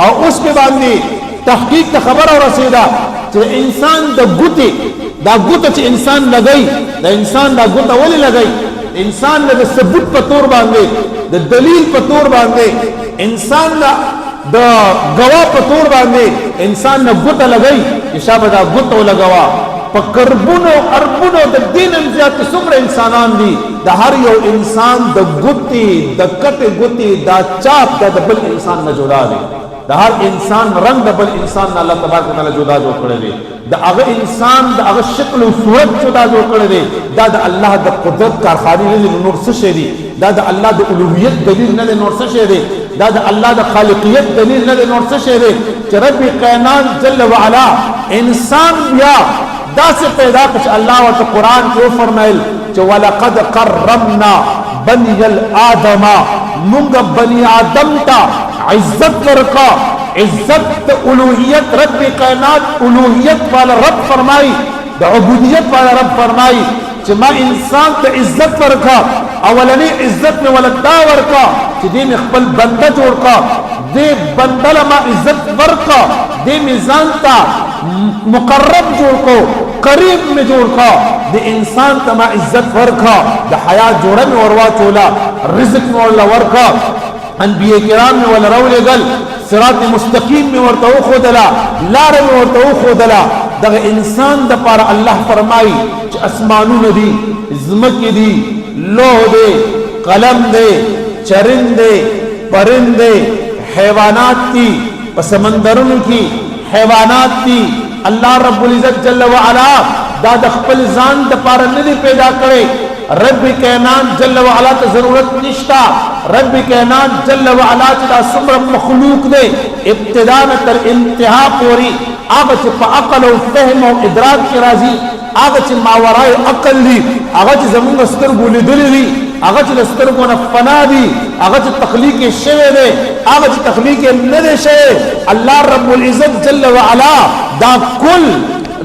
او اوس په باندې تحقیق ته خبر او رسیدا چې انسان د ګوتې دا ګوته چې انسان لګي د انسان دا ګوته ولې لګي انسان د ثبوت په تور باندې د دلیل په تور باندې انسان د گواه په تور باندې انسان نه ګوته لګي چې شابه دا ګوته ولګوا په کربونو اربونو د دین زیات څومره انسانان دي د هر یو انسان د ګوتې د کټې ګوتې دا چاپ د بل انسان نه جدا دي د هر انسان رنگ د بل انسان نه الله تبارک وتعالى جدا جوړ کړی دی د هغه انسان د هغه شکل او صورت جدا جوړ کړی دی دا د الله د قدرت کارخانه نه نور څه شي دی دا د الله د الوهیت دلیل نه نور څه شي دی دا د الله د خالقیت دلیل نه نور څه شي دی چې رب کائنات جل وعلا انسان بیا دا سے پیدا کچھ اللہ و قرآن کو فرمائل کہ وَلَقَدْ قَرَّمْنَا بَنِيَ الْآدَمَ منگ بنی آدم تا عزت ورکا عزت الوہیت رب کائنات الوہیت والا رب فرمائی دا عبودیت والا رب فرمائی کہ ما انسان تا عزت ورکا اولنی عزت میں ولدا ورکا کہ دی میں خپل بندہ جوڑکا دی بندہ ما عزت ورکا دی میزان تا مقرب جوڑ کو قریب میں جوڑ کا دی انسان تما عزت ورکا دا حیات جوڑا میں وروا چولا رزق میں ورلا ورکا انبیاء کرام میں ورلا رولی گل صراط مستقیم میں ورتاو خودلا لار میں ورتاو خودلا دا انسان دا پارا اللہ فرمائی چھ اسمانو ندی زمک دی لوہ دے قلم دے چرند دے پرند دے حیوانات تی پسمندرن کی حیوانات تی اللہ رب العزت جل وعلا دا دخپل زان دا پارا ندی پیدا کرے رب کائنات جل وعلا تا ضرورت نشتا رب کائنات جل وعلا تا سمر مخلوق دے ابتداء تر انتہا پوری آگا چی پا عقل و فهم و ادراک کی رازی آگا چی ماورائی عقل لی آگا چی زمین استر بولی دلی لی آگا چی استر کو نفنا دی آگا چی تخلیق شوے دے آگا چی تخلیق ندے شوے اللہ رب العزت جل وعلا دا کل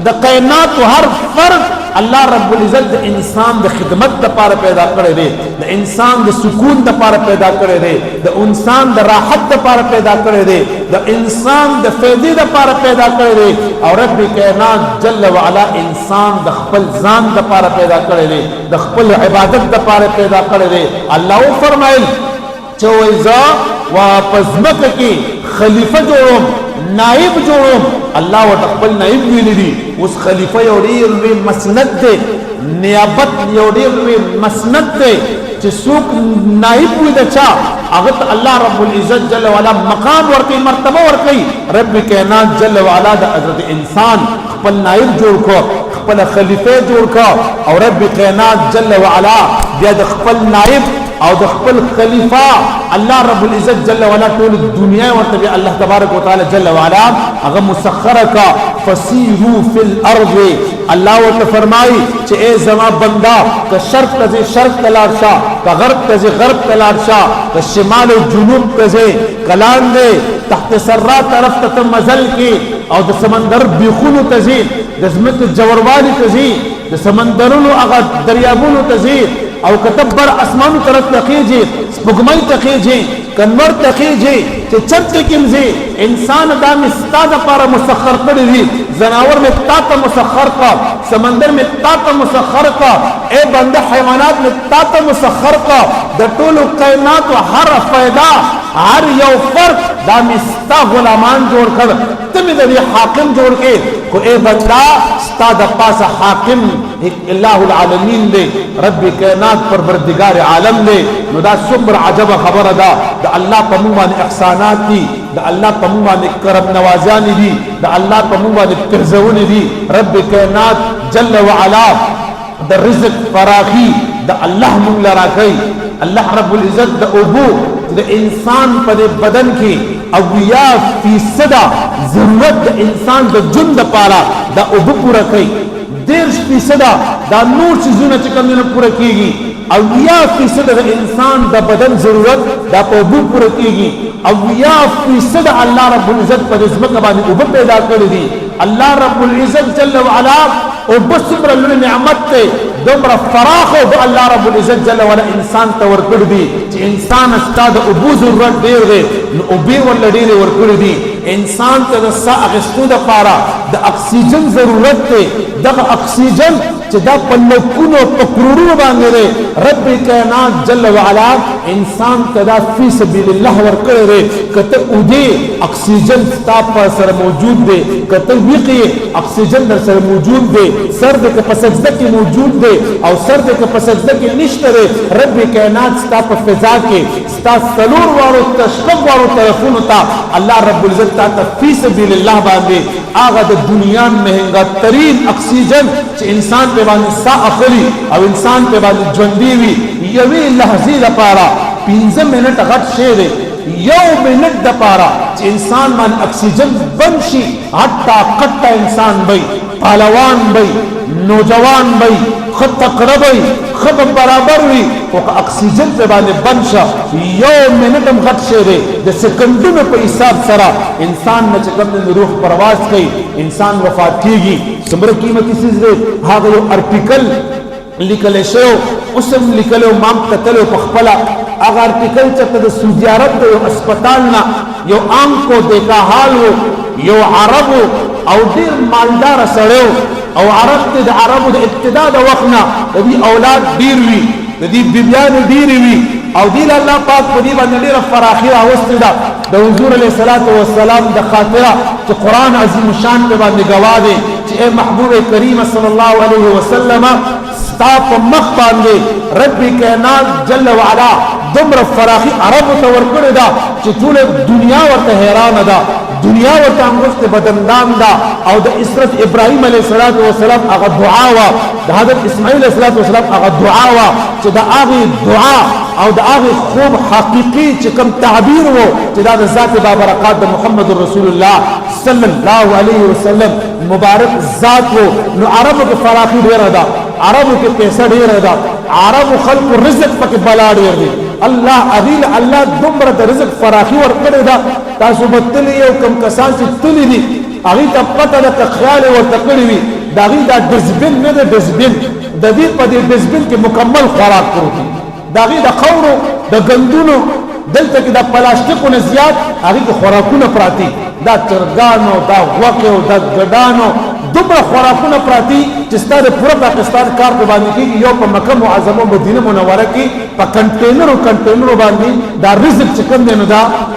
دا کائنات و ہر فرد اللہ رب العزت دا انسان دا خدمت دا پارا پیدا کرے دے دا انسان دا سکون دا پارا پیدا کرے دے دا انسان دا راحت دا پارا پیدا کرے دے دا انسان دا فیدی دا پارا پیدا کرے دے اور رب کائنات جل وعلا انسان دا خپل زان دا پارا پیدا کرے دے دا خپل عبادت دا پارا پیدا کرے دے اللہ فرمائل چوئیزا واپزمک کی خلیفہ جوڑم نائب جوڑم اللہ و تقبل نائب ویلی دی اس خلیفہ یوڑیر وی مسند دے نیابت یوڑیر وی مسند دے چی سوک نائب وی دا چا اغت اللہ رب العزت جل وعلا مقام ورکی مرتبہ ورکی رب کائنات جل وعلا دا حضرت انسان خپل نائب جوڑ کو خپل خلیفہ جوڑ کو اور رب کائنات جل وعلا بیا دا خپل نائب او د خپل خلیفہ اللہ رب العزت جل وعلا طول دنیا ورتبی اللہ تبارک و تعالی جل وعلا اگر مسخر کا فسیحو فی الارض اللہ ورت فرمائی چھ اے زما بندہ کہ شرق تزی شرق تلارشا کہ غرب تزی غرب تلارشا کہ شمال و جنوب تزی کلان دے تحت سرات طرف تتم مزل کی او د سمندر بیخونو تزی دزمت جوروالی تزی د سمندرونو اگر دریابونو تزی او کتبر اسمانو طرف تخیجی سپگمائی تخیجی کنور تخیجی چه چرچ کمزی انسان دام استاد پارا مسخر کردی دی زناور میں تاتا مسخر کا سمندر میں تاتا مسخر کا اے بندہ حیوانات میں تاتا مسخر کا دا طول کائنات و ہر فیدہ ہر یو فرق دام استا غلامان جوڑ کر تمی دا دی حاکم جوڑ کے کو اے بندہ ستا دا پاس حاکم اللہ العالمین دے رب کائنات پروردگار عالم دے نو دا سمر عجب خبر دا دا اللہ پموان احسانات دی دا اللہ پموان کرم نوازانی دی دا اللہ پموان پرزون دی رب کائنات جل وعلا دا رزق فراخی دا اللہ مولا راکی اللہ رب العزت دا ابو دا انسان پا دے بدن کی اویا فیصدہ ضرورت دا انسان دا جن دا پارا دا ابو پورا کی 1.5% دا نور چیزونه چې کوم نه پوره کیږي او 90% د انسان د بدن ضرورت دا په اوبو پوره کیږي او 90% الله رب العزت په ځمکه باندې اوبه پیدا کړې دي الله رب العزت جل وعلا او بصبر له نعمت ته دومره فراخ او الله رب العزت جل وعلا انسان ته ورکړ دي چې انسان استا د ابو ضرورت ډیر دی نو ابي ول ډیر ورکړ دي انسان ته د سا اغستو د پاره د اکسیجن ضرورت دی دغه اکسیجن چې دا په لکونو په کرورونو باندې دی رب کائنات جل وعلا انسان ته دا فی سبیل الله ورکړی دی کته اودي اکسیجن ستا په سره موجود دی کته ویقي اکسیجن در سره موجود دی سر دې په سجده کې موجود دی او سر دې په سجده کې نشته دی رب کائنات ستا په فضا کې ستا سلور وارو تشبب وارو طرفونو ته الله رب العزت ته فی سبیل الله باندې هغه د دنیا مهنګا ترين اکسیجن چې انسان په باندې سا اخلي او انسان په باندې ژوندۍ وي یوې لحظې لپاره 15 منټه غټ شي دی یو منټ د پاره چې انسان باندې اکسیجن بند شي حتی قطه انسان وي پهلوان وي نوجوان وي خط قربي خط برابر وي او اکسیجن په باندې بند شه یو منټ هم غټ شي دی د سکندونو په حساب سره انسان نه چکم روح پرواز کوي انسان وفات کیږي څومره قیمتي چیز دی هغه یو ارټیکل لیکل شو اوسم لیکلو مام قتل په خپل اگر ارټیکل چې د سعودي عرب د یو هسپتال نه یو آنکو دیکا حال یو عرب او ډیر مالدار سره او عرب ته د عربو د ابتدا د وختنا د دې اولاد ډیر وی د دې بیبيان ډیر وی او دی الله پاک په دې باندې ډیره فراخي راوستي ده د حضور علیه الصلاۃ والسلام د خاطره چې قران عظیم شان په باندې گواه دی چې اے محبوب کریم صلی الله علیه وسلم ستا په مخ باندې رب کائنات جل وعلا دمر فراخي عرب ته ورکړی دا چې ټول دنیا ورته حیران ده دنیا ورته انګشت بدندام ده او د اسرت ابراهيم عليه السلام هغه دعا وا د حضرت اسماعیل عليه السلام هغه دعا وا چې دا هغه دعا او دا هغه خوب حقيقي چې کوم تعبیر وو چې دا د ذات بابرکات د محمد رسول الله صلی الله علیه وسلم مبارک ذات وو نو عربو کې فراخي ډیر ده عربو کې پیسې ډیر ده عربو خلق رزق پکې بلا ډیر دی الله اذیل الله دومره د رزق فراخي ورکړی دا تاسو بدلی یو کم کسان چې تللی دي هغه ته پته ده خیال ورته کړی وي دا غي دا ډسبن نه ده ډسبن د دې په دې ډسبن کې مکمل خوراک کوي دا غي د خورو د ګندونو دلته کې د پلاستیکو نه زیات هغه کې خوراکونه پراتی دا چرګانو دا غوښه دا ګډانو دومره خوراکونه پراتی چې ستاسو پوره پاکستان کار په باندې کې یو په مکه معظمه مدینه منوره کې په کنټینرو باندې دا رزق چې کوم دی نو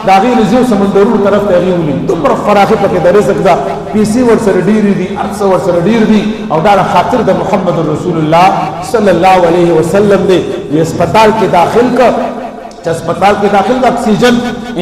دا غي رزق سمندرونو طرف ته غوړي دومره فراخي پکې د رزق دا پیسي ور سره ډیر دي ارڅ ور سره ډیر دي او دا خاطر د محمد رسول الله صلی الله علیه وسلم دی هسپتال کې داخل کا چې هسپتال کې داخل د اکسیجن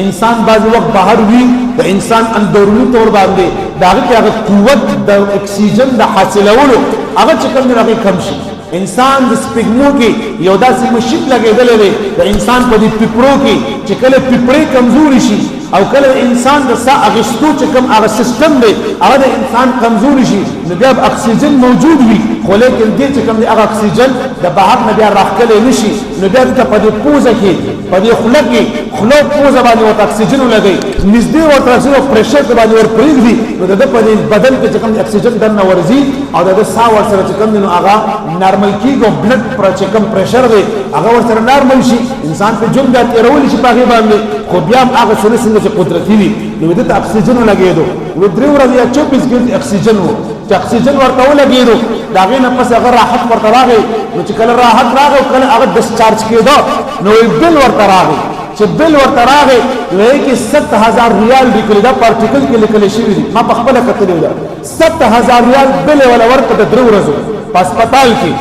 انسان بعض وخت بهر وي د انسان اندرونی تور باندې داغه هغه قوت د اکسیجن د حاصلولو هغه چې کوم نه کم شي انسان د سپګمو کې یو داسې مشیت لګیدل دی د انسان په دې پیپرو کې چې کله پیپړې کمزوري شي او کله انسان د سا اغستو چې کوم هغه سیستم دی هغه د انسان کمزوري شي نو بیا اکسیجن موجود وي خو لیکن دې چې کوم هغه اکسیجن د بهر نه بیا راخلې نشي نو بیا د په دې پوزه کې په دې خله کې خلو پوزه باندې ورته اکسیجن لګي نږدې ورته سره پريشر باندې ور پرېږدي نو د په بدن کې چې کوم اکسیجن دنه ورزي او د سا ور سره چې کوم نو هغه نارمل کیږي بلډ پر چې کوم پريشر دی هغه ور سره نارمل شي انسان په جون د تیرول شي په باندې خو بیا هغه څه چې قدرتي وي نو د اکسیجن لګیدو و درې ورځې 24 ګړي اکسیجن وو چې اکسیجن ورته ولګیدو دا غینه پس هغه راحت ورته راغی نو چې کله راحت راغی کله هغه ډسچارج کېدو نو بل ورته راغی چې بل ورته راغی لکه کې 7000 ریال لیکل دا پارټیکل کې لیکل شوی دی ما په خپل کتلې دا 7000 ریال بل ولا ورته د درو ورځو په هسپتال کې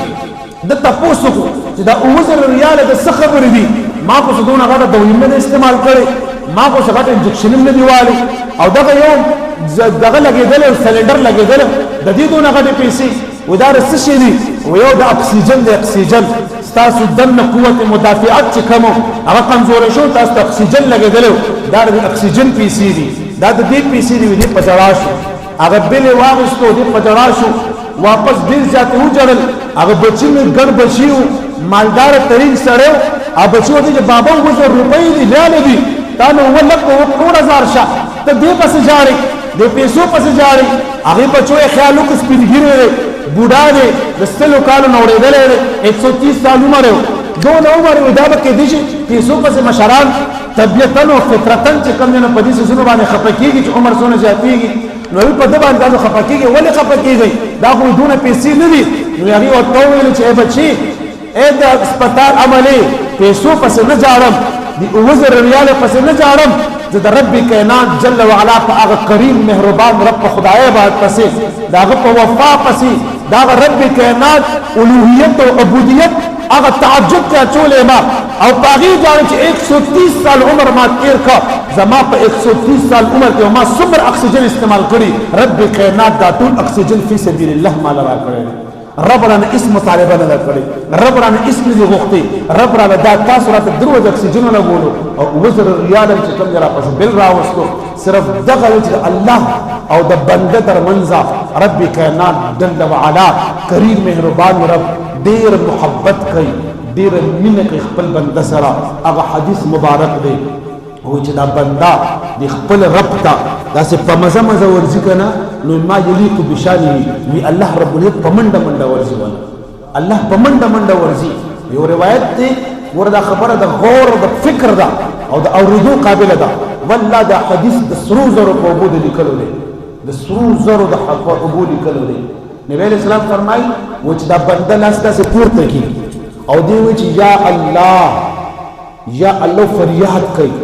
د تاسو چې دا 2000 ریال د څه خبرې دي ما په څه دونه غاړه دویمه استعمال کړي ما کو څنګه انجکشن نه دیوالي او دغه یو دغه لګیدل او سلندر لګیدل د دې دونه غټه پیسې ودار څه شي دي و یو د اکسیجن تاسو دنه قوت مدافعت چې کوم هغه کمزور شو تاسو اکسیجن لګیدل دا د اکسیجن پیسې دي دا د دې پیسې دي د پجړاشو هغه بل واغستو د پجړاشو واپس ډیر ځاته وجړل هغه بچی می ګډ بچیو مالدار ترين سره هغه بچو دي بابا وګور روپۍ دي لاله دي تا نو ولکه 1000 شه ته دې پس جاري دې پیسو پس جاري هغه بچو خیالو کو سپینګیره بوډا دی د سلو کالو نه اورېدلی دی 130 سال عمر یو دونه عمر وي دا به کېدی شي پیسو پسې مشران طبیعتا او فطرتا چې کوم دی نو په دې څیزونو باندې خفه کېږي چې عمر څونه زیاتېږي نو هغوی په ده باندې تاسو خفه کېږئ ولې خفه کېږئ دا خو دونه پیسې نه دي نو هغې ورته وویل چې ای بچي ای د اسپتال عملې پیسو پسې نه جاړم د 2000 ریاله پسې نه جاړم زه د رب کائنات جل وعلا په هغه کریم مهربان رب په خدای باندې پسې د هغه په وفا پسې د هغه رب کائنات الوهیت او عبودیت هغه تعجب ته اچولی ما او په هغې جاړم چې 130 سال عمر ما تېر کا زما په 130 سال عمر کې ما څومره اکسیجن استعمال کړي رب کائنات دا ټول اکسیجن فی سبیل الله ماله را کړی رب رانه اسم مطالبه نه کړی رب رانه اسم دې غوښتي رب رانه دا تاسو راته دروځ اکسیجن لګولو او 2000 ریال چې کوم را پس بل راوستو صرف دغه چې الله او د بنده ترمنځ رب کائنات جل وعلا کریم مهربان رب ډیر محبت کوي ډیر مینه کوي خپل بنده سره هغه حدیث مبارک دی او چې دا بنده د خپل رب ته داسې په مزه مزه ورځي که نه نو ما یلیق بشانه وي الله رب العزت په منډه منډه ورځي ونه الله په منډه منډه ورځي یو روایت دی ور دا خبره د غور د فکر ده او د اورېدو قابله ده والله دا حدیث د سرو زرو په اوبو د لیکلو دی د سرو زرو د اوبو لیکلو دی نبی علیہ السلام فرمایي و چې دا بنده لاس داسې پورته کړي او دی وایي چې یا الله فریاد کوي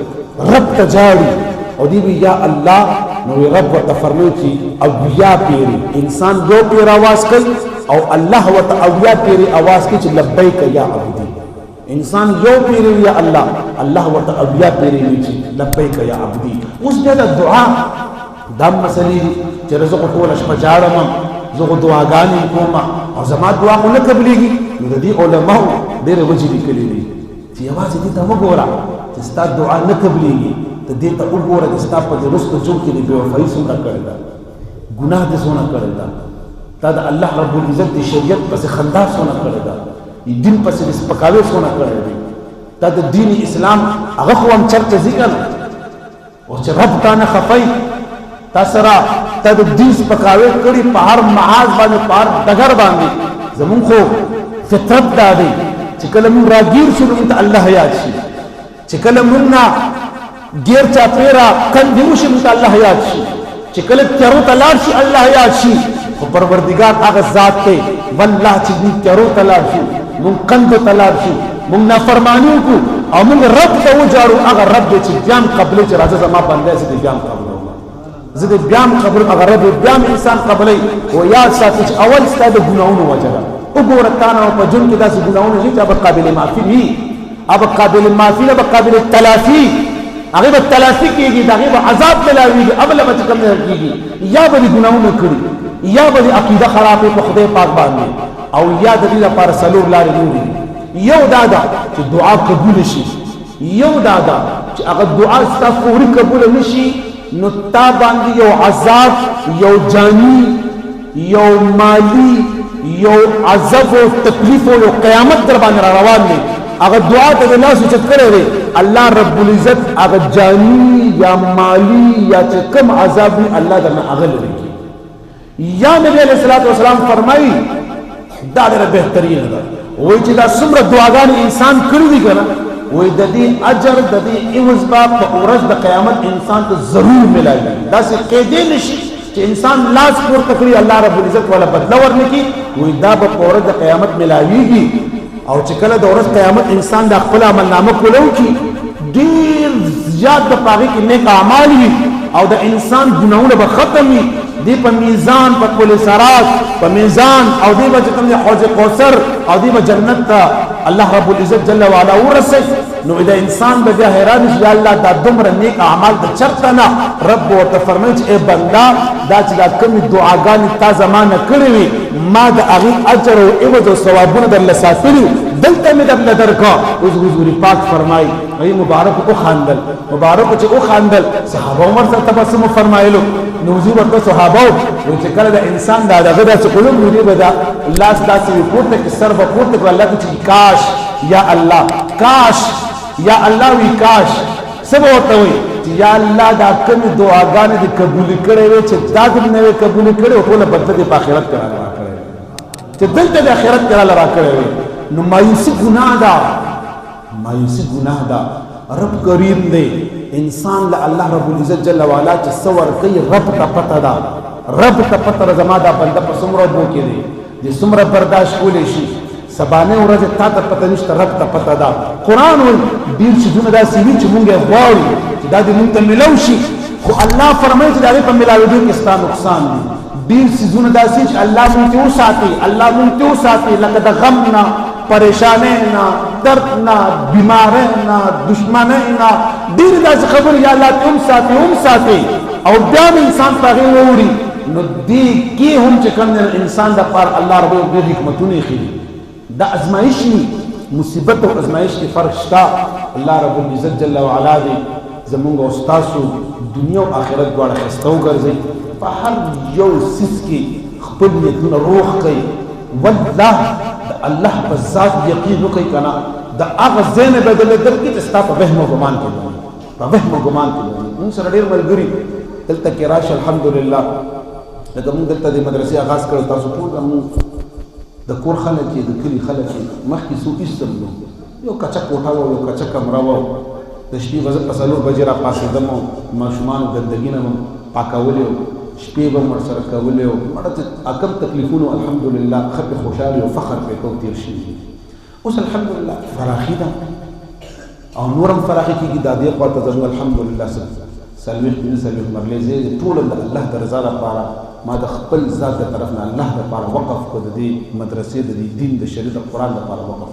رب ته جاړي او دی وی یا الله نو رب ورته فرمایي چې اویا پیری انسان یو پیر आवाज کوي او الله ورته اویا پیری आवाज کوي چې لبیک یا عبدی انسان یو پیری یا الله الله ورته اویا پیری وی چې لبیک یا عبدی اوس دا دعا دا مسلې چې رزق ټول شپه جاړم زه دعاګانې کوم او زما دعا مو نه قبلېږي نو د دې علماو ډېرې وجې لیکلي دي چې یوازې دې ته وګوره چې ستا دعا نه قبلېږي ته دې ته وګوره چې ستا په دې رستو ژوند کې د بېوفایي څومره کړې ده ګناه دې څونه کړې ده تا د الله رب العزت د شریعت پسې خندا څونه کړې ده د دین پسې د سپکاوی څونه کړې ده تا د دین اسلام هغه خو هم چرته ځي که نه او چې رب تا نه خفی تا سره تا د دین سپکاوی کړي په هر معاذ باندې په هر ډګر باندې زمونږ خو فطرت دا دی چې کله مونږ راګیر شو نو ته الله یاد شي چې کله مونږ نه ګیر چاپېره کندې وشي نو ته الله یاد شي چې کله تیارو ته لاړ شي الله یاد شي خو پروردګار هغه ذات دی والله چې مونږ تیارو ته لاړ شو مونږ کندو ته لاړ شو مونږ نافرماني وکړو او مونږ رب ته وجاړو هغه رب دی چې بیا هم قبلوي چې راځه زما بنده زه دې بیا هم قبلوم زه دې بیا هم قبلوم هغه رب بیا هم انسان قبلوي خو یاد ساتئ چې اول ستا د ګناهونو وجه ده وګوره تا نه په ژوند کې داسې ګناهونه شي چې هغه قابل معافي وي هغه قابل معافي نه به قابل تلافي هغه به تلافي کېږي د هغې به عذاب ملاوېږي ابله به چې کوم نه کېږي یا به دې ګناهونه کړي یا به دې عقیده خرابې په خدای پاک باندې او یا د دې لپاره څلور لارې نورې یو دا ده چې دعا قبول شي یو دا ده چې هغه دعا ستا فوري قبول نه شي نو تا باندې یو عذاب یو جاني یو مالی یو عذاب او تکلیف او قیامت در باندې را روان دی هغه دعا ته د لاس اوچت کړی دی الله رب العزت هغه جاني یا مالی یا چې کوم عذاب وي الله درنه هغه لرې کړي یا نبی علیه الصلاة والسلام فرمایي دا ډېره بهترینه ده وایي چې دا څومره دعاګانې انسان کړي دي که نه وایي د دې اجر د دې عوض به په ورځ د قیامت انسان ته ضرور ملاوي داسې قیدې نه شي چې انسان لاس پورته کړي الله رب العزت والا بدله ورنکړي وایي دا به په ورځ د قیامت ملاویږي او چې کله د ورځ قیامت انسان د خپل عملنامه کولو کړي ډېر زیات د هغې کې نیک اعمال وي او د انسان ګناهونه به ختم وي دی په میزان په پل صراط په میزان او دی به چې کوم دی حوض کوثر او دی به جنت ته الله رب العزت جل وعلا ورسي نو دا انسان به بیا حیران شي یا الله دا دومره نیک اعمال د چرته نه رب ورته فرمایي چې ای بنده دا چې دا کومې دعاګانې تا زمانه کړې وي ما د هغې اجر او عوض او ثوابونه درله ساتلي دلته مې درله درکړه اوس حضور پاک فرمایي هغې مبارک وخاندل مبارکو چې وخاندل صحابه عمر سره تبسم فرمایلو نو حضور ورته صحابه وایي چې کله د انسان دا دغه داسې قلوب وي دی به دا لاس داسې وي پورته کړي سر به پورته کړي الله ته چې کاش یا الله کاش یا الله وی کاش څه به ورته وایي چې یا الله دا کومې دعاګانې دې قبولې کړې وې چې دا دې نه وې قبولې کړې او ټوله بدله دې په آخرت کې را کړې چې دلته د آخرت کې را کړی وي نو مایوسي ګناه ده مایوسي ګناه ده رب کریم دی انسان له الله رب العزت جل وعلا چې څه ورکوي رب ته پته ده رب ته پته ده زما دا بنده په څومره اوبو کې دی د څومره برداشت کولی شي سبانه ورځ تا ته پته نشته رب ته پته ده قرآن وایي ډېر څیزونه داسې وي چې مونږ یې غواړو چې دا دې مونږ ته میلاو شي خو الله فرمایي چې د هغې په میلاوېدو کې ستا نقصان دی ډېر څیزونه داسې چې الله مونږ ته وساتي الله مونږ ته وساتي لکه د غم نه پریشانۍ نه درد نه بیمارۍ نه دشمنۍ نه ډېرې داسې خبرې یا الله ته هم ساتي او بیا هم انسان په هغې واوړي نو دې کې هم چې کوم انسان دپاره الله رب ډېر حکمتونه ایښي دي دا ازمایش وي مصیبت او ازمایش کې فرق شته الله رب العزت جل وعلا دی زمونږ او ستاسو دنیا او آخرت دواړه ښایسته وګرځوي په هر یو څیز کې خپل نیتونه روغ کوي والله د الله په ذات یقین وکړئ که نه د هغه ځای نه بدلې درکړي چې ستا په وهم او ګمان کې وي په وهم او ګمان کې وي مونږ سره ډېر ملګري دلته کې راشه الحمدلله لکه مونږ دلته د مدرسې آغاز کړی تاسو ټول مونږ د کور خلک یې د کلي خلک یې مخکې څو ایسته وو یو کچه کوټه وه یو کچه کمره وه د شپې به زه په 4 بجې را پاڅېدم او ماشومانو ګندګي نه مو پاکولې وو شپې به مو ورسره کولې وو مړه چې کم تکلیفونو الحمدلله ښه پرې خوشحالي او فخر پرې کوو تېر شوي اوس الحمدلله فراخي ده او نور هم فراخي کېږي دا دې خوا ته زموږ الحمدلله 40 مرلې زه ټول د الله د رضا لپاره ما د خپل ذات د طرف نه الله لپاره وقف کړو د دې مدرسې د دې دین د شریعت د قرآن لپاره وقف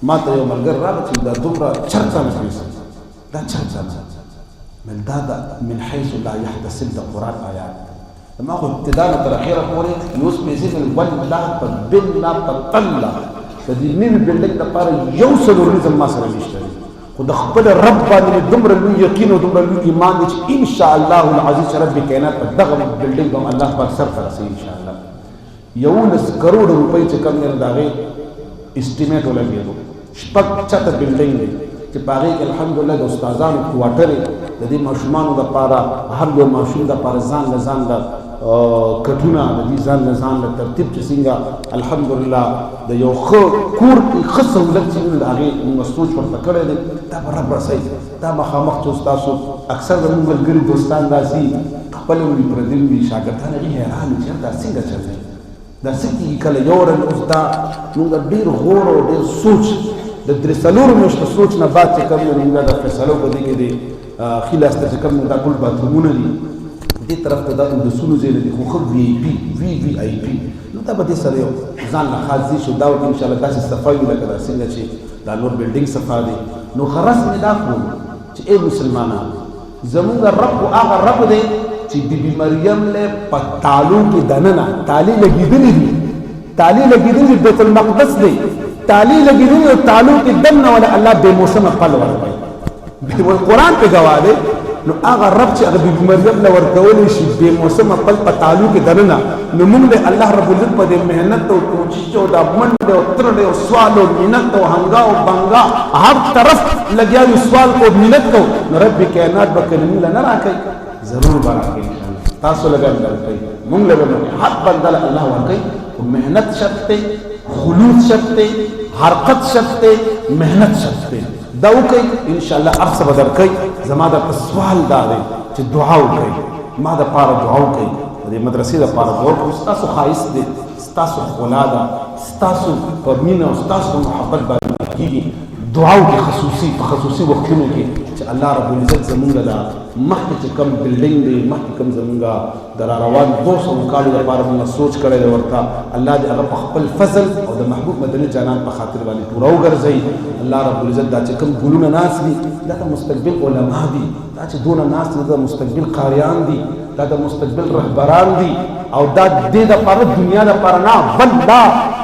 ما ته یو ملګری راغی چې دا دومره چرته دا چرته من دا من حيث لا يحتسب د قرآن آیات ما خو ابتدا نه تر اخره پورې یو اوس پیسې مې والله په بالله په تله د دې نیم بلډینګ لپاره یو څلورنیزم ما سره نشته خو د خپل رب باندې دومره لوی یقین او دومره لوی ایمان دی چې ان شاء الله العزیز رب کائنات په دغه بلډینګ باندې الله پاک سر فرسي ان شاء الله 11 کروڑ روپۍ چې کوم نه داغه اسټیمیټ ولګېدو شپږ چته بلډینګ دی چې په هغې کې الحمدلله د استادانو کوارټرې د دې ماشومانو دپاره هر یو ماشوم دپاره ځان له ځان له کټونه د دې ځان له ځان له ترتیب چې څنګه الحمدلله د یو ښه کور کې ښه سهولت چې د هغې موږ سوچ ورته کړی دی دا به رب رسوي دا مخامخ چې ستاسو اکثر زموږ ملګري دوستان داسې خپل وي پردي وي شاګردان هغې حیران وي چې دا څنګه چلوي دا څه کېږي کله یو ورځ اوس دا موږ ډېر غور او ډېر سوچ د 3 میاشتو سوچ نه بعد چې کوم موږ دا فیصلو په دې کې دی ښي لاس ته چې کوم دا ټول باترومونه دي دې طرف ته دا اودسونو ځایونه دي خو ښه وي آی پي نو دا به دې سره یو ځان له خاص ځای شو دا ورته انشاءالله داسې صفا وي لکه دا څنګه چې دا نور بلډینګ صفا دی نو ښه رسم یې دا کړو چې ای مسلمانان زمونږ رب خو هغه رب دی چې بیبي مریم له په تالو کې دننه تالي لګېدلې دي تالي لګېدلې بیت المقدس دی تالي لګېدلې او تالو کې دننه ولا الله بې موسمه پل ورکوي قرآن په ګواه دی نو هغه رب چې هغه بیبي مریم له ورکولی شي بې موسمه پل په تالو کې دننه نو موږ د الله رب العزت په دې محنت او کوشش او دا منډې او ترډې او سوال او منت او هنګا او بنګا هر طرف لګیا یو سوال کو منت کو نو رب کائنات به کلمې له نه راکوي ضرور به راکوي انشاءالله تاسو لګا درکوي موږ له هر بنده له الله ورکوي محنت شرط دی خلوص شرط دی حرکت شرط دی محنت شرط دی دا وکړئ انشاءالله هر څه به درکوي زما درته سوال دا دی چې دعا وکړئ ما دپاره دعا وکړئ د دې مدرسې دپاره دعا وکړئ ستاسو ښایست دی ستاسو ښکلا ده ستاسو په مینه او ستاسو په محبت باندې کېږي دعا وکړئ په خصوصي وختونو کې چې الله رب العزت زمونږ د مخکې چې کوم بلډینګ دی مخکې کوم زمونږ د را روان 200 کالو لپاره مونږ سوچ کړی دی ورته الله دې هغه په خپل فضل او د محبوب مدني جانان په خاطر باندې پوره وګرځوي الله رب العزت دا چې کوم ګلونه ناست دي دا د مستقبل علما دي دا چې دونه ناست دي د مستقبل قاریان دي دا د مستقبل رهبران دي او دا دې دپاره دنیا دپاره نه بل دا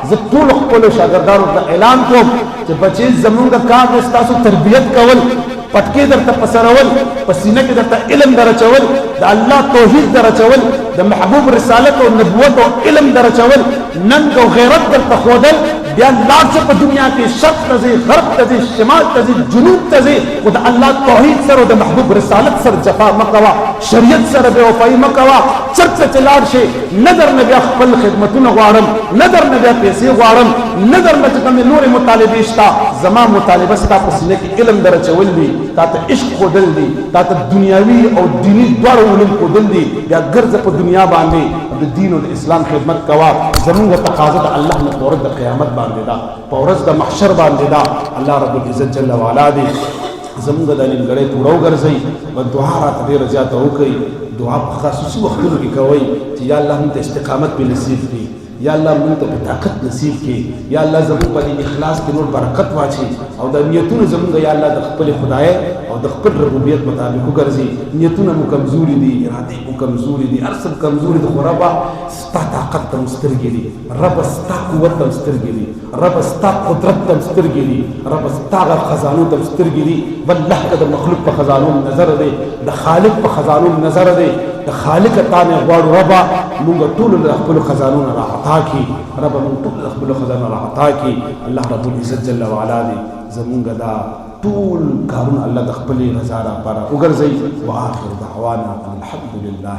زه ټولو خپلو شاګردانو ته اعلان کوم چې بچې زمونږ کار دی ستاسو تربیت کول پټکې درته پسرول په سینه کې درته علم درچول د الله توحید درچول د محبوب رسالت او نبوت او علم درچول ننګ او غیرت درته ښودل بیا لاړ شه په دنیا کې شرق ته ځې غرب ته ځې شمال ته ځې جنوب ته ځې خو د الله توحید سره او د محبوب رسالت سره جفا مه کوه شریعت سره بې وفایي مه کوه چرته چې لاړ شې نه درنه بیا خپل خدمتونه غواړم نه درنه بیا پیسې غواړم نه درنه چې کومې نورې مطالبې شته زما مطالبه ستا په سینه کې علم در اچول دي تا ته عشق ښودل دي تا ته دنیاوي او دیني دواړه علوم ښودل دي بیا ګرځه په دنیا باندې د دین او د اسلام خدمت کوه زمونږ تقاضا د الله نه په ورځ د قیامت باندې ده په ورځ د محشر باندې ده الله رب العزت جل وعلا دې زمونږ د نیمګړۍ توړه وګرځوي و دعا راته ډېره زیاته وکړئ دعا په خصوصي وختونو کې کوئ چې یا الله موږ ته استقامت پې نصیب کړي یا الله موږ ته طاقت نصیب کړي یا الله زموږ په دې اخلاص کې نور برکت واچي او د نیتونو زموږ یا الله د خپل خدای او د خپل ربوبیت مطابق وګرځي نیتونه مو کمزوري دي ارادې مو کمزوري دي هر څه کمزوري دي خو ربه ستا طاقت ته سترګې دي ربه ستا قوت ته سترګې دي ربه ستا قدرت ته سترګې دي ربه ستا خزانو ته سترګې دي والله که د مخلوق په خزانو نظر دی د خالق په خزانو نظر دی د خالق تا نه غواړو ربه موږ ټول د خپل خزانو نه راعطا کړي ربه موږ ټول د خپل خزانو راعطا کړي الله رب العزت جل وعلا دې زمونږ دا ټول کارونه الله د خپل رضا لپاره وګرځوي واخر دعوانا الحمد لله